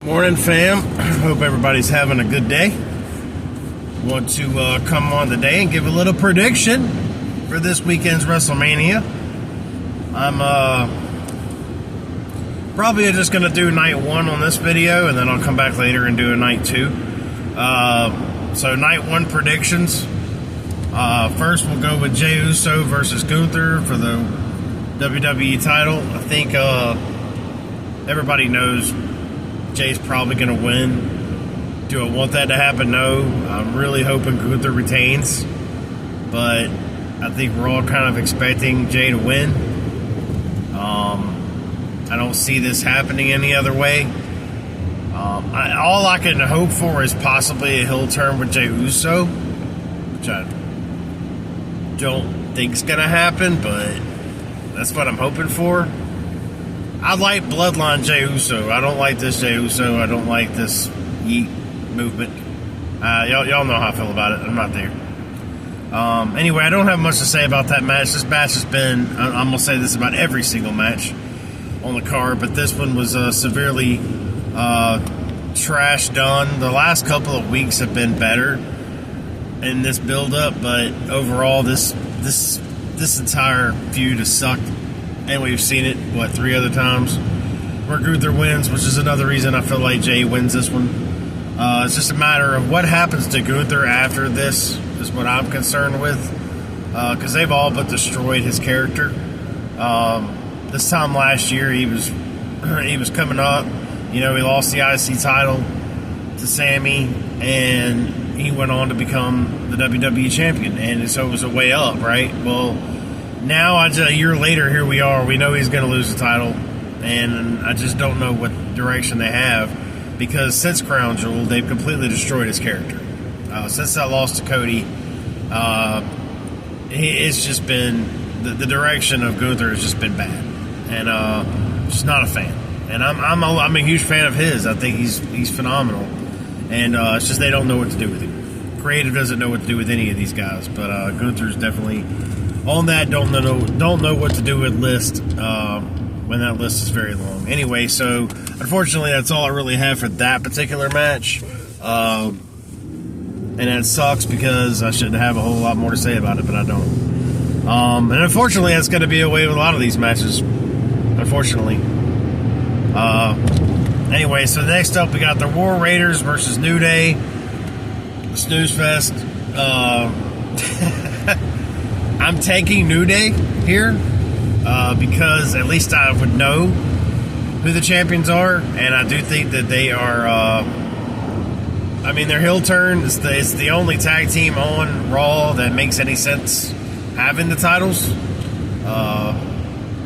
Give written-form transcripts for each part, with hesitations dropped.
Morning, fam. Hope everybody's having a good day. Want to come on today and give a little prediction for this weekend's WrestleMania. I'm probably just going to do night one on this video, and then I'll come back later and do a night two. So night one predictions. First, we'll go with Jey Uso versus Gunther for the WWE title. I think everybody knows Jay's probably going to win. Do I want that to happen? No. I'm really hoping Gunther retains, but I think we're all kind of expecting Jay to win. I don't see this happening any other way. All I can hope for is possibly a heel turn with Jey Uso, which I don't think is going to happen, but that's what I'm hoping for. I like Bloodline Jey Uso. I don't like this Jey Uso. I don't like this Yeet movement. Y'all know how I feel about it. I'm not there. Anyway, I don't have much to say about that match. This match has been, I'm going to say this about every single match on the card, but this one was severely trash done. The last couple of weeks have been better in this build-up, but overall, this entire feud has sucked. And we've seen it, 3 other times where Gunther wins, which is another reason I feel like Jay wins this one. It's just a matter of what happens to Gunther after this is what I'm concerned with, because they've all but destroyed his character. This time last year, he was coming up. You know, he lost the IC title to Sammy, and he went on to become the WWE champion, and so it was a way up, right? Well, now, a year later, here we are. We know he's going to lose the title, and I just don't know what direction they have, because since Crown Jewel, they've completely destroyed his character. Since that loss to Cody, it's just been the direction of Gunther has just been bad, and just not a fan. And I'm a huge fan of his. I think he's phenomenal, and it's just they don't know what to do with him. Creative doesn't know what to do with any of these guys, but Gunther's definitely on that don't know what to do with list when that list is very long. Anyway, so unfortunately that's all I really have for that particular match, and that sucks because I should have a whole lot more to say about it, but I don't. And unfortunately that's going to be a way with a lot of these matches, unfortunately. Anyway, so next up we got the War Raiders versus New Day, the Snooze Fest. I'm taking New Day here because at least I would know who the champions are, and I do think that they are. Their heel turn is the only tag team on Raw that makes any sense having the titles.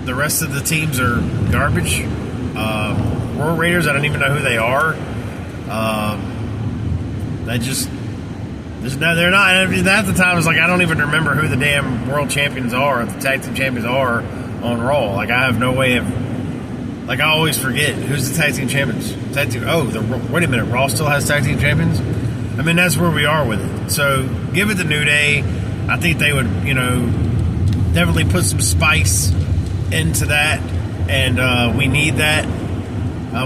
The rest of the teams are garbage. War Raiders, I don't even know who they are. They're not. At the time, it's like I don't even remember who the damn world champions are, the tag team champions are on Raw. Like I have no way of. Like I always forget who's the tag team champions. Wait a minute, Raw still has tag team champions. That's where we are with it. So give it to New Day. I think they would, definitely put some spice into that, and we need that.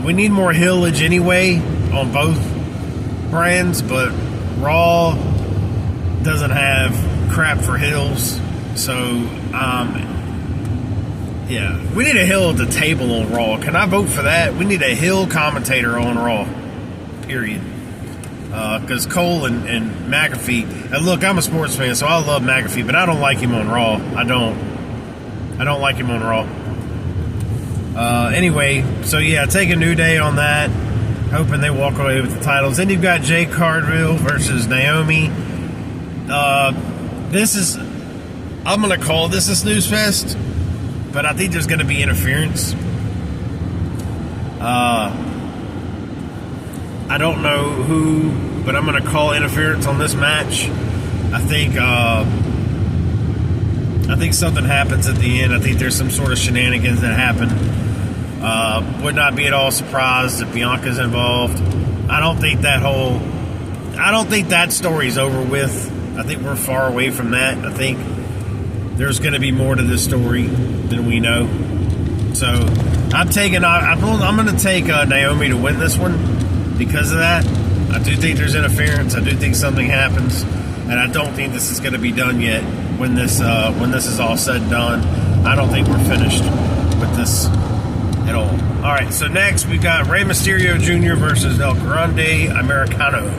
We need more heelage anyway on both brands, but Raw doesn't have crap for heels, so we need a heel at the table on Raw. Can I vote for that? We need a heel commentator on Raw, period. Because Cole and McAfee, and look, I'm a sports fan, so I love McAfee, but I don't like him on Raw. I don't like him on Raw. Anyway, so take a New Day on that. Hoping they walk away with the titles. Then you've got Jade Cargill versus Naomi. I'm going to call this a snooze fest, but I think there's going to be interference. I don't know who, but I'm going to call interference on this match. I think something happens at the end. I think there's some sort of shenanigans that happen. Would not be at all surprised if Bianca's involved. I don't think that story's over with. I think we're far away from that. I think there's going to be more to this story than we know. So I'm going to take Naomi to win this one because of that. I do think there's interference. I do think something happens, and I don't think this is going to be done yet. When this is all said and done, I don't think we're finished with this at all. All right, so next we've got Rey Mysterio Jr. versus El Grande Americano.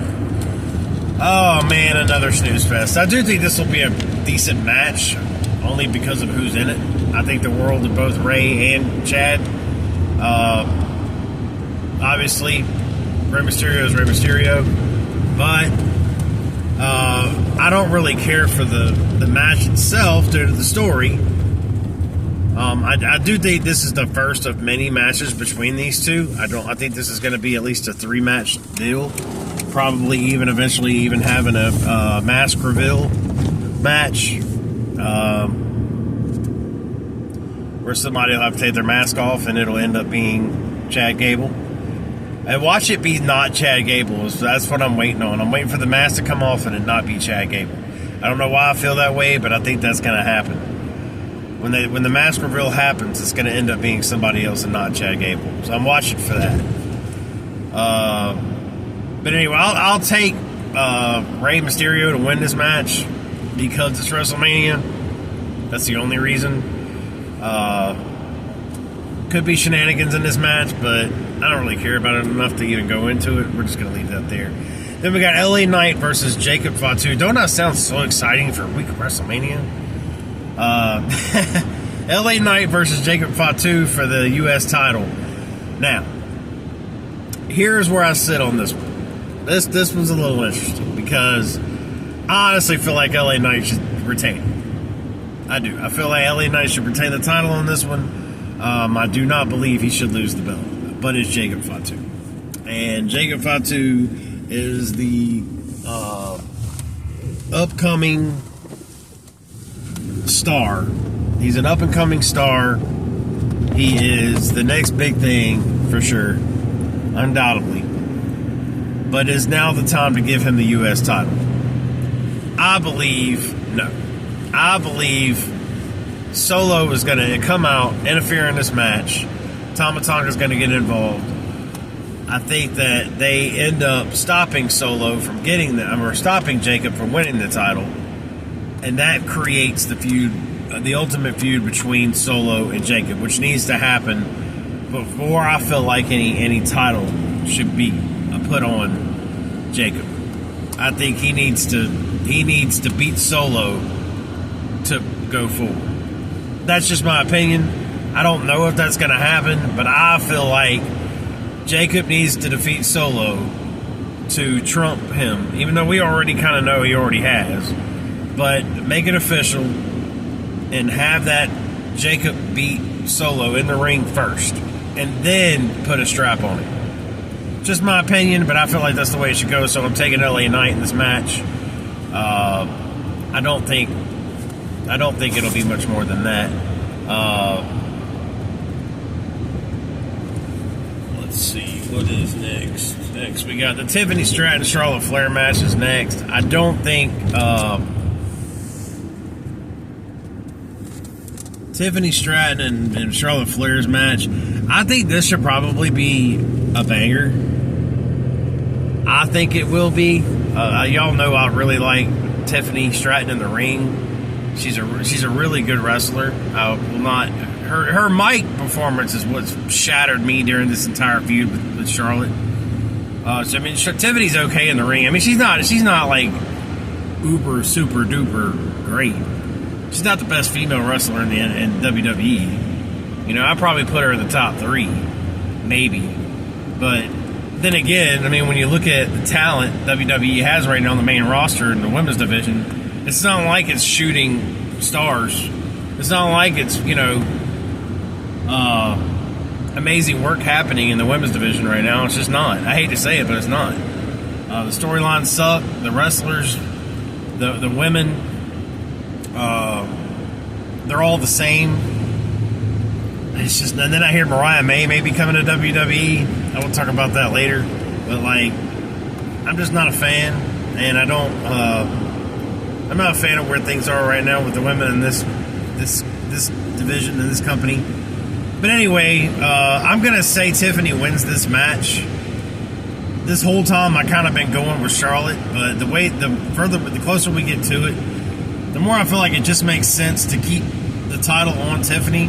Oh man, another snooze fest. I do think this will be a decent match, only because of who's in it. I think the world of both Rey and Chad. Obviously, Rey Mysterio is Rey Mysterio, but I don't really care for the match itself due to the story. I do think this is the first of many matches between these two. I think this is going to be at least a 3-match deal. Probably even eventually even having a mask reveal match. Where somebody will have to take their mask off and it'll end up being Chad Gable. And watch it be not Chad Gable. That's what I'm waiting on. I'm waiting for the mask to come off and it not be Chad Gable. I don't know why I feel that way, but I think that's going to happen. When the mask reveal happens, it's going to end up being somebody else and not Chad Gable. So I'm watching for that. But anyway, I'll take Rey Mysterio to win this match because it's WrestleMania. That's the only reason. Could be shenanigans in this match, but I don't really care about it enough to even go into it. We're just going to leave that there. Then we got LA Knight versus Jacob Fatu. Don't that sound so exciting for a week of WrestleMania? LA Knight versus Jacob Fatu for the U.S. title. Now, here's where I sit on this one. This one's a little interesting because I honestly feel like LA Knight should retain. I do. I feel like LA Knight should retain the title on this one. I do not believe he should lose the belt, but it's Jacob Fatu. And Jacob Fatu is the upcoming star. He's an up-and-coming star. He is the next big thing, for sure, undoubtedly. But is now the time to give him the U.S. title? I believe Solo is going to come out, interfere in this match. Tama Tonga is going to get involved. I think that they end up stopping Solo from getting or stopping Jacob from winning the title. And that creates the feud, the ultimate feud between Solo and Jacob, which needs to happen before I feel like any title should be put on Jacob. I think he needs to beat Solo to go forward. That's just my opinion. I don't know if that's going to happen, but I feel like Jacob needs to defeat Solo to trump him, even though we already kind of know he already has. But make it official and have that Jacob beat Solo in the ring first and then put a strap on him. Just my opinion, but I feel like that's the way it should go, so I'm taking LA Knight in this match. I don't think it'll be much more than that. Let's see, what is next? Next, we got the Tiffany Stratton Charlotte Flair match is next. I don't think Tiffany Stratton and Charlotte Flair's match, I think this should probably be a banger. I think it will be. Y'all know I really like Tiffany Stratton in the ring. She's a really good wrestler. I will not. Her mic performance is what shattered me during this entire feud with Charlotte. So I mean, Tiffany's okay in the ring. I mean, she's not like uber super duper great. She's not the best female wrestler in WWE. You know, I'd probably put her in the top 3, maybe. But then again, I mean, when you look at the talent WWE has right now on the main roster in the women's division, it's not like it's shooting stars. It's not like it's, amazing work happening in the women's division right now. It's just not. I hate to say it, but it's not. The storylines suck. The wrestlers, the women, they're all the same. It's just, and then I hear Mariah May be coming to WWE. I will talk about that later. But I'm just not a fan, and I'm not a fan of where things are right now with the women in this division and this company. But anyway, I'm going to say Tiffany wins this match. This whole time I kind of been going with Charlotte, but the closer we get to it, the more I feel like it just makes sense to keep the title on Tiffany.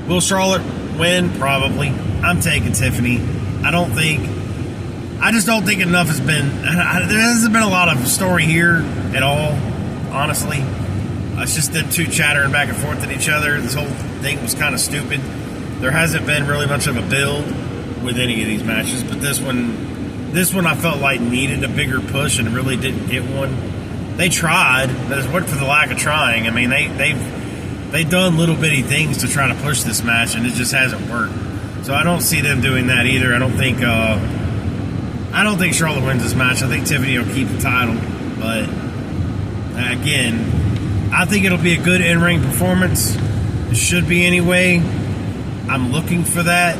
Will Charlotte win? Probably. I'm taking Tiffany. I just don't think enough has been. There hasn't been a lot of story here at all, honestly. It's just them two chattering back and forth at each other. This whole thing was kind of stupid. There hasn't been really much of a build with any of these matches, but this one I felt like needed a bigger push and really didn't get one. They tried, but it worked for the lack of trying. I mean, they've done little bitty things to try to push this match, and it just hasn't worked. So I don't see them doing that either. I don't think Charlotte wins this match. I think Tiffany will keep the title, but again, I think it'll be a good in-ring performance. It should be anyway. I'm looking for that.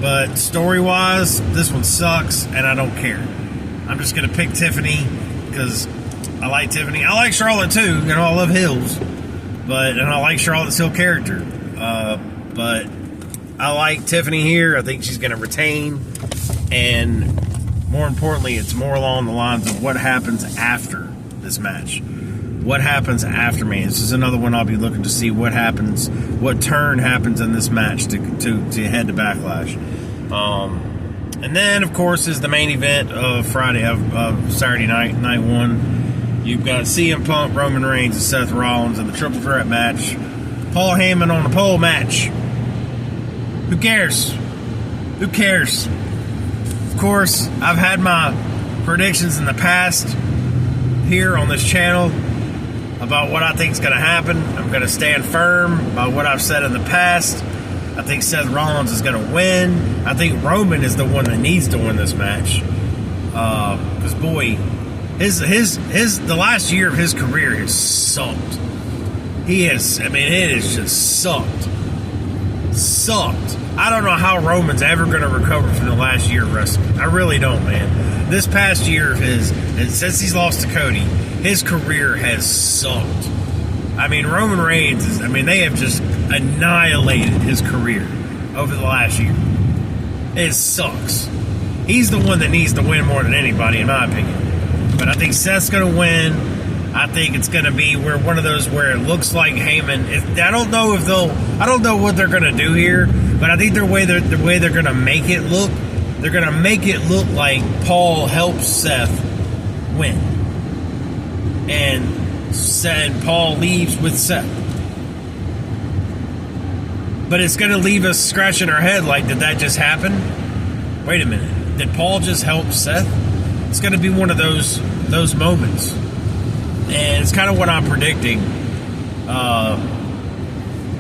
But story-wise, this one sucks, and I don't care. I'm just going to pick Tiffany because I like Tiffany. I like Charlotte, too. You know, I love Hills. And I like Charlotte's Hill character. But I like Tiffany here. I think she's going to retain. And more importantly, it's more along the lines of what happens after this match. What happens after me? This is another one I'll be looking to see what happens, what turn happens in this match to head to Backlash. And then, of course, is the main event of Saturday night one. You've got CM Punk, Roman Reigns, and Seth Rollins in the triple threat match. Paul Heyman on a pole match. Who cares? Who cares? Of course, I've had my predictions in the past here on this channel about what I think is going to happen. I'm going to stand firm by what I've said in the past. I think Seth Rollins is going to win. I think Roman is the one that needs to win this match. Because boy, the last year of his career has sucked. It has just sucked. Sucked. I don't know how Roman's ever going to recover from the last year of wrestling. I really don't, man. This past year of his, and since he's lost to Cody, his career has sucked. I mean, Roman Reigns they have just annihilated his career over the last year. It sucks. He's the one that needs to win more than anybody, in my opinion. But I think Seth's going to win. I think it's going to be one of those where it looks like Heyman. I don't know what they're going to do here, but I think the way they're going to make it look, they're going to make it look like Paul helps Seth win, and Paul leaves with Seth. But it's going to leave us scratching our head like, did that just happen? Wait a minute, did Paul just help Seth? It's going to be one of those moments. And it's kind of what I'm predicting.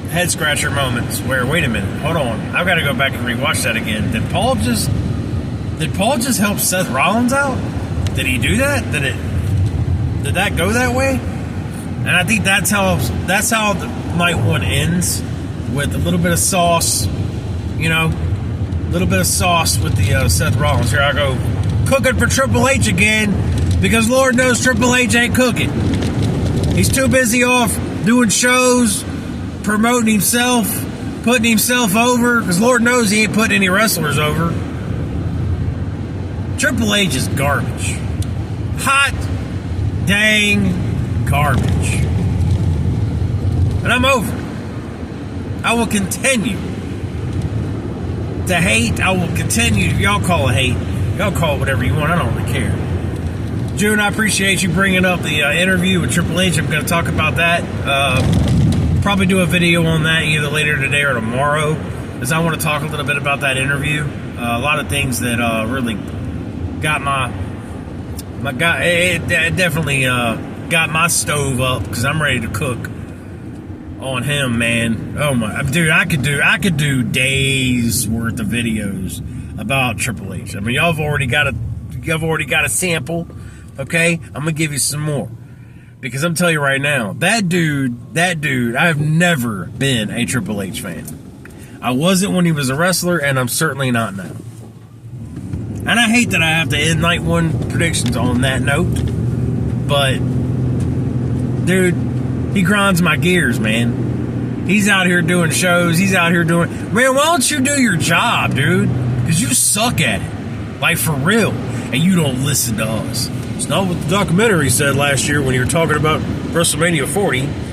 Head scratcher moments where, wait a minute, hold on, I've got to go back and rewatch that again. Did Paul just help Seth Rollins out? Did he do that? Did that go that way? And I think that's how the night one ends, with a little bit of sauce, a little bit of sauce with the Seth Rollins. Here I go, cooking for Triple H again. Because Lord knows Triple H ain't cooking. He's too busy off doing shows, promoting himself, putting himself over. Because Lord knows he ain't putting any wrestlers over. Triple H is garbage. Hot dang garbage. And I'm over it. I will continue to hate. I will continue. Y'all call it hate. Y'all call it whatever you want. I don't really care. June, I appreciate you bringing up the interview with Triple H. I'm going to talk about that. Probably do a video on that either later today or tomorrow, because I want to talk a little bit about that interview. A lot of things that really got it definitely got my stove up, because I'm ready to cook on him, man. Oh my, dude, I could do days worth of videos about Triple H. I mean, y'all have already got a sample. Okay, I'm gonna give you some more, because I'm telling you right now, that dude, I've never been a Triple H fan. I wasn't when he was a wrestler, and I'm certainly not now. And I hate that I have to end night one predictions on that note, but dude, He grinds my gears, man. He's out here doing shows. He's out here doing... Man, why don't you do your job, dude? Because you suck at it. Like, for real. And you don't listen to us. It's not what the documentary said last year when you were talking about WrestleMania 40.